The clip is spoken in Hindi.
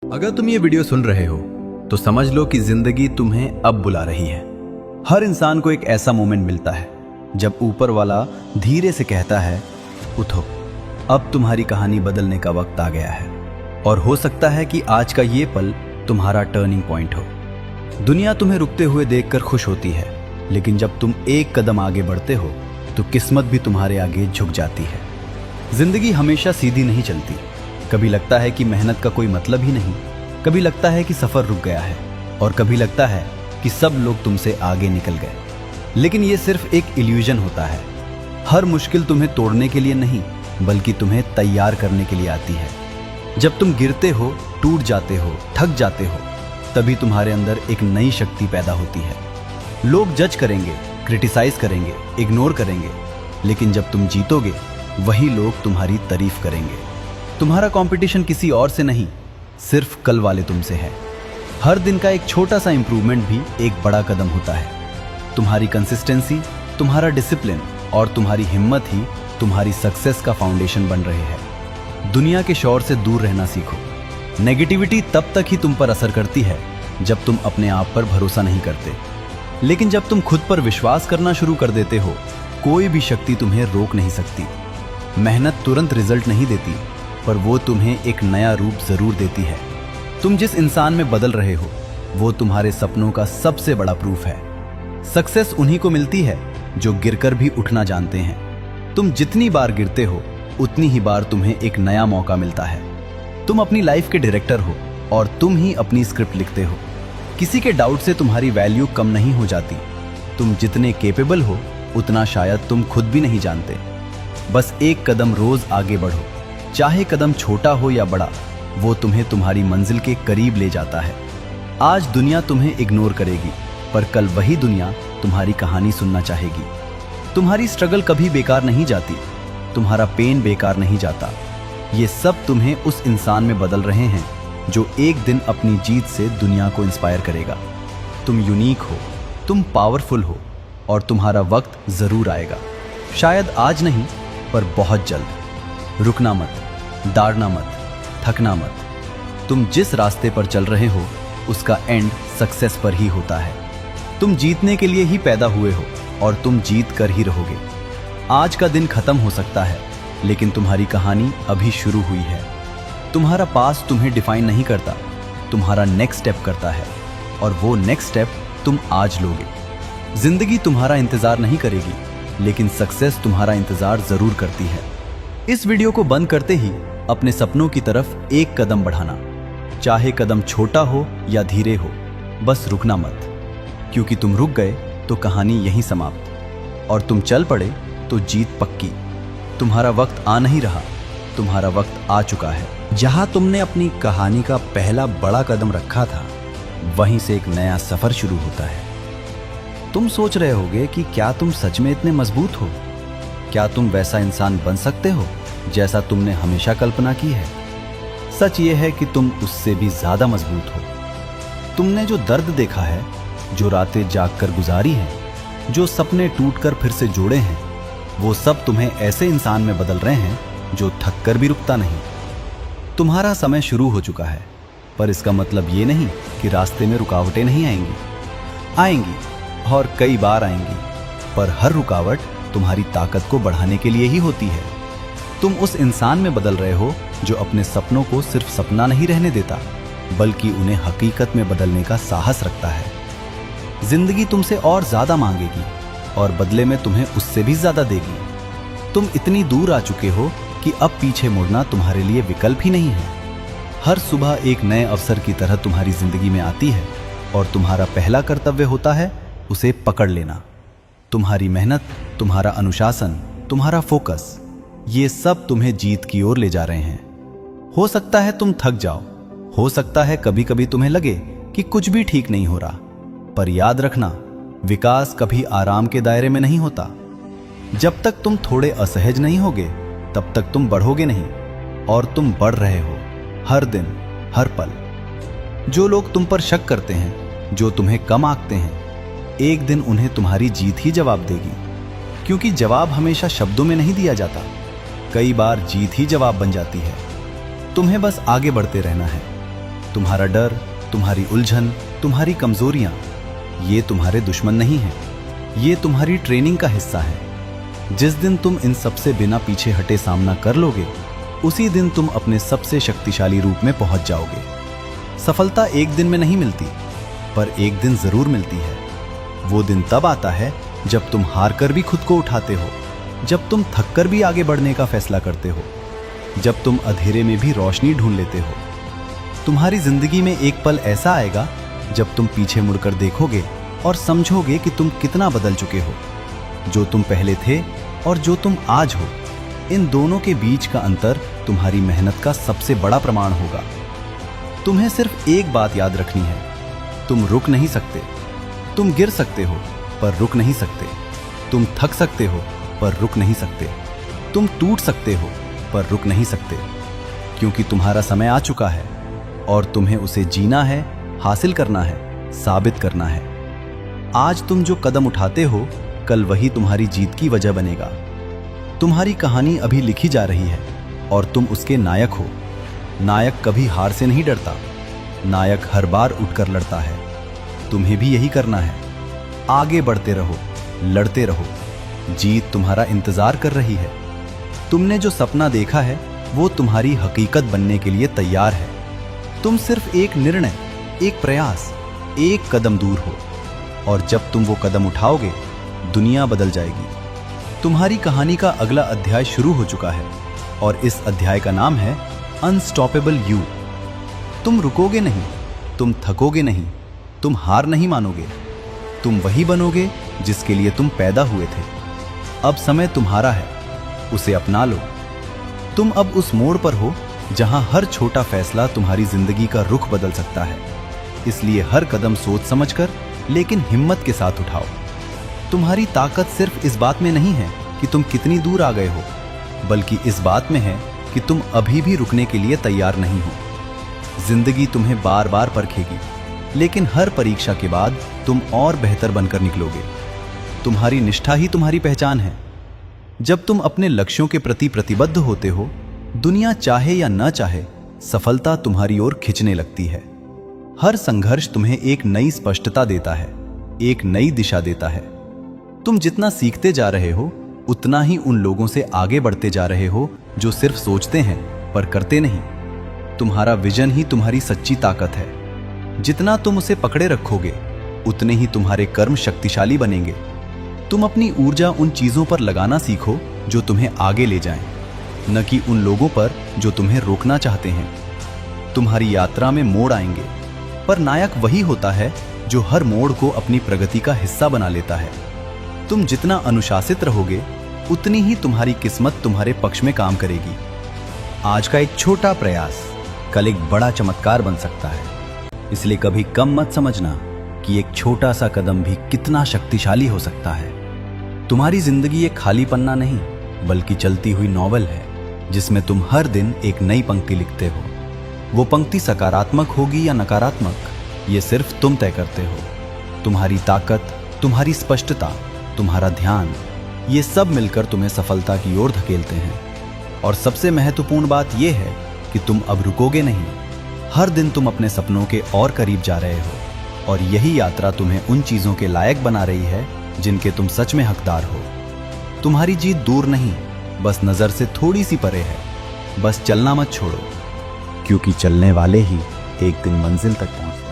अगर तुम ये वीडियो सुन रहे हो तो समझ लो कि जिंदगी तुम्हें अब बुला रही है। हर इंसान को एक ऐसा मोमेंट मिलता है जब ऊपर वाला धीरे से कहता है, उठो, अब तुम्हारी कहानी बदलने का वक्त आ गया है। और हो सकता है कि आज का ये पल तुम्हारा टर्निंग पॉइंट हो। दुनिया तुम्हें रुकते हुए देखकर खुश होती है, लेकिन जब तुम एक कदम आगे बढ़ते हो तो किस्मत भी तुम्हारे आगे झुक जाती है। जिंदगी हमेशा सीधी नहीं चलती। कभी लगता है कि मेहनत का कोई मतलब ही नहीं, कभी लगता है कि सफर रुक गया है, और कभी लगता है कि सब लोग तुमसे आगे निकल गए। लेकिन ये सिर्फ एक इल्यूजन होता है। हर मुश्किल तुम्हें तोड़ने के लिए नहीं, बल्कि तुम्हें तैयार करने के लिए आती है। जब तुम गिरते हो, टूट जाते हो, थक जाते हो, तभी तुम्हारे अंदर एक नई शक्ति पैदा होती है। लोग जज करेंगे, क्रिटिसाइज करेंगे, इग्नोर करेंगे, लेकिन जब तुम जीतोगे वही लोग तुम्हारी तारीफ करेंगे। तुम्हारा कंपटीशन किसी और से नहीं, सिर्फ कल वाले तुमसे है। हर दिन का एक छोटा सा इंप्रूवमेंट भी एक बड़ा कदम होता है। तुम्हारी कंसिस्टेंसी, तुम्हारा डिसिप्लिन और तुम्हारी हिम्मत ही तुम्हारी सक्सेस का फाउंडेशन बन रहे हैं। दुनिया के शोर से दूर रहना सीखो। नेगेटिविटी तब तक ही तुम पर असर करती है जब तुम अपने आप पर भरोसा नहीं करते, लेकिन जब तुम खुद पर विश्वास करना शुरू कर देते हो, कोई भी शक्ति तुम्हें रोक नहीं सकती। मेहनत तुरंत रिजल्ट नहीं देती, पर वो तुम्हें एक नया रूप जरूर देती है। तुम जिस इंसान में बदल रहे हो वो तुम्हारे सपनों का सबसे बड़ा प्रूफ है। सक्सेस उन्हीं को मिलती है जो गिरकर भी उठना जानते हैं। तुम जितनी बार गिरते हो उतनी ही बार तुम्हें एक नया मौका मिलता है। तुम अपनी लाइफ के डायरेक्टर हो और तुम ही अपनी स्क्रिप्ट लिखते हो। किसी के डाउट से तुम्हारी वैल्यू कम नहीं हो जाती। तुम जितने कैपेबल हो उतना शायद तुम खुद भी नहीं जानते। बस एक कदम रोज आगे बढ़ो, चाहे कदम छोटा हो या बड़ा, वो तुम्हें तुम्हारी मंजिल के करीब ले जाता है। आज दुनिया तुम्हें इग्नोर करेगी, पर कल वही दुनिया तुम्हारी कहानी सुनना चाहेगी। तुम्हारी स्ट्रगल कभी बेकार नहीं जाती, तुम्हारा पेन बेकार नहीं जाता। ये सब तुम्हें उस इंसान में बदल रहे हैं जो एक दिन अपनी जीत से दुनिया को इंस्पायर करेगा। तुम यूनिक हो, तुम पावरफुल हो, और तुम्हारा वक्त जरूर आएगा। शायद आज नहीं, पर बहुत जल्द। रुकना मत, दाड़ना मत, थकना मत। तुम जिस रास्ते पर चल रहे हो उसका एंड सक्सेस पर ही होता है। तुम जीतने के लिए ही पैदा हुए हो और तुम जीत कर ही रहोगे। आज का दिन खत्म हो सकता है, लेकिन तुम्हारी कहानी अभी शुरू हुई है। तुम्हारा पास्ट तुम्हें डिफाइन नहीं करता, तुम्हारा नेक्स्ट स्टेप करता है, और वो नेक्स्ट स्टेप तुम आज लोगे। जिंदगी तुम्हारा इंतजार नहीं करेगी, लेकिन सक्सेस तुम्हारा इंतजार जरूर करती है। इस वीडियो को बंद करते ही अपने सपनों की तरफ एक कदम बढ़ाना, चाहे कदम छोटा हो या धीरे हो, बस रुकना मत, क्योंकि तुम रुक गए तो कहानी यहीं समाप्त, और तुम चल पड़े तो जीत पक्की। तुम्हारा वक्त आ नहीं रहा, तुम्हारा वक्त आ चुका है। जहां तुमने अपनी कहानी का पहला बड़ा कदम रखा था, वहीं से एक नया सफर शुरू होता है। तुम सोच रहे होगे कि क्या तुम सच में इतने मजबूत हो? क्या तुम वैसा इंसान बन सकते हो जैसा तुमने हमेशा कल्पना की है? सच ये है कि तुम उससे भी ज्यादा मजबूत हो। तुमने जो दर्द देखा है, जो रातें जागकर गुजारी हैं, जो सपने टूटकर फिर से जोड़े हैं, वो सब तुम्हें ऐसे इंसान में बदल रहे हैं जो थक कर भी रुकता नहीं। तुम्हारा समय शुरू हो चुका है, पर इसका मतलब ये नहीं कि रास्ते में रुकावटें नहीं आएंगी। आएंगी, और कई बार आएंगी, पर हर रुकावट तुम्हारी ताकत को बढ़ाने के लिए ही होती है। तुम उस इंसान में बदल रहे हो जो अपने सपनों को सिर्फ सपना नहीं रहने देता, बल्कि उन्हें हकीकत में बदलने का साहस रखता है। जिंदगी तुमसे और ज्यादा मांगेगी, और बदले में तुम्हें उससे भी ज्यादा देगी। तुम इतनी दूर आ चुके हो कि अब पीछे मुड़ना तुम्हारे लिए विकल्प ही नहीं है। हर सुबह एक नए अवसर की तरह तुम्हारी जिंदगी में आती है, और तुम्हारा पहला कर्तव्य होता है उसे पकड़ लेना। तुम्हारी मेहनत, तुम्हारा अनुशासन, तुम्हारा फोकस, ये सब तुम्हें जीत की ओर ले जा रहे हैं। हो सकता है तुम थक जाओ, हो सकता है कभी कभी तुम्हें लगे कि कुछ भी ठीक नहीं हो रहा, पर याद रखना, विकास कभी आराम के दायरे में नहीं होता। जब तक तुम थोड़े असहज नहीं होगे, तब तक तुम बढ़ोगे नहीं, और तुम बढ़ रहे हो हर दिन, हर पल। जो लोग तुम पर शक करते हैं, जो तुम्हें कम आंकते हैं, एक दिन उन्हें तुम्हारी जीत ही जवाब देगी, क्योंकि जवाब हमेशा शब्दों में नहीं दिया जाता, कई बार जीत ही जवाब बन जाती है। तुम्हें बस आगे बढ़ते रहना है, तुम्हारा डर, तुम्हारी उलझन, तुम्हारी कमजोरियां, ये तुम्हारे दुश्मन नहीं हैं, ये तुम्हारी ट्रेनिंग का हिस्सा है। जिस दिन तुम इन सबसे बिना पीछे हटे सामना कर लोगे, उसी दिन तुम अपने सबसे शक्तिशाली रूप में पहुंच जाओगे। सफलता एक दिन में नहीं मिलती, पर एक दिन जरूर मिलती है। वो दिन तब आता है जब तुम हार कर भी खुद को उठाते हो, जब तुम थक कर भी आगे बढ़ने का फैसला करते हो, जब तुम अंधेरे में भी रोशनी ढूंढ लेते हो। तुम्हारी जिंदगी में एक पल ऐसा आएगा जब तुम पीछे मुड़कर देखोगे और समझोगे कि तुम कितना बदल चुके हो। जो तुम पहले थे और जो तुम आज हो, इन दोनों के बीच का अंतर तुम्हारी मेहनत का सबसे बड़ा प्रमाण होगा। तुम्हें सिर्फ एक बात याद रखनी है, तुम रुक नहीं सकते। तुम गिर सकते हो पर रुक नहीं सकते। तुम थक सकते हो पर रुक नहीं सकते। तुम टूट सकते हो पर रुक नहीं सकते, क्योंकि तुम्हारा समय आ चुका है और तुम्हें उसे जीना है, हासिल करना है, साबित करना है। आज तुम जो कदम उठाते हो, कल वही तुम्हारी जीत की वजह बनेगा। तुम्हारी कहानी अभी लिखी जा रही है और तुम उसके नायक हो। नायक कभी हार से नहीं डरता, नायक हर बार उठकर लड़ता है। तुम्हें भी यही करना है। आगे बढ़ते रहो, लड़ते रहो। जीत तुम्हारा इंतजार कर रही है। तुमने जो सपना देखा है, वो तुम्हारी हकीकत बनने के लिए तैयार है। तुम सिर्फ एक निर्णय, एक प्रयास, एक कदम दूर हो, और जब तुम वो कदम उठाओगे, दुनिया बदल जाएगी। तुम्हारी कहानी का अगला अध्याय शुरू हो चुका है और इस अध्याय का नाम है अनस्टॉपेबल यू। तुम रुकोगे नहीं, तुम थकोगे नहीं, तुम हार नहीं मानोगे। तुम वही बनोगे जिसके लिए तुम पैदा हुए थे। अब समय तुम्हारा है, उसे अपना लो। तुम अब उस मोड़ पर हो जहां हर छोटा फैसला तुम्हारी जिंदगी का रुख बदल सकता है। इसलिए हर कदम सोच समझकर, लेकिन हिम्मत के साथ उठाओ। तुम्हारी ताकत सिर्फ इस बात में नहीं है कि तुम कितनी दूर आ गए हो, बल्कि इस बात में है कि तुम अभी भी रुकने के लिए तैयार नहीं हो। जिंदगी तुम्हें बार बार परखेगी, लेकिन हर परीक्षा के बाद तुम और बेहतर बनकर निकलोगे। तुम्हारी निष्ठा ही तुम्हारी पहचान है। जब तुम अपने लक्ष्यों के प्रति प्रतिबद्ध होते हो, दुनिया चाहे या न चाहे, सफलता तुम्हारी ओर खिंचने लगती है। हर संघर्ष तुम्हें एक नई स्पष्टता देता है, एक नई दिशा देता है। तुम जितना सीखते जा रहे हो, उतना ही उन लोगों से आगे बढ़ते जा रहे हो जो सिर्फ सोचते हैं पर करते नहीं। तुम्हारा विजन ही तुम्हारी सच्ची ताकत है। जितना तुम उसे पकड़े रखोगे, उतने ही तुम्हारे कर्म शक्तिशाली बनेंगे। तुम अपनी ऊर्जा उन चीजों पर लगाना सीखो जो तुम्हें आगे ले जाएं, न कि उन लोगों पर जो तुम्हें रोकना चाहते हैं। तुम्हारी यात्रा में मोड़ आएंगे, पर नायक वही होता है जो हर मोड़ को अपनी प्रगति का हिस्सा बना लेता है। तुम जितना अनुशासित रहोगे, उतनी ही तुम्हारी किस्मत तुम्हारे पक्ष में काम करेगी। आज का एक छोटा प्रयास कल एक बड़ा चमत्कार बन सकता है। इसलिए कभी कम मत समझना कि एक छोटा सा कदम भी कितना शक्तिशाली हो सकता है। तुम्हारी जिंदगी एक खाली पन्ना नहीं, बल्कि चलती हुई नॉवल है, जिसमें तुम हर दिन एक नई पंक्ति लिखते हो। वो पंक्ति सकारात्मक होगी या नकारात्मक, ये सिर्फ तुम तय करते हो। तुम्हारी ताकत, तुम्हारी स्पष्टता, तुम्हारा ध्यान, ये सब मिलकर तुम्हें सफलता की ओर धकेलते हैं। और सबसे महत्वपूर्ण बात यह है कि तुम अब रुकोगे नहीं। हर दिन तुम अपने सपनों के और करीब जा रहे हो, और यही यात्रा तुम्हें उन चीजों के लायक बना रही है जिनके तुम सच में हकदार हो। तुम्हारी जीत दूर नहीं, बस नजर से थोड़ी सी परे है। बस चलना मत छोड़ो, क्योंकि चलने वाले ही एक दिन मंजिल तक पहुंचते हैं।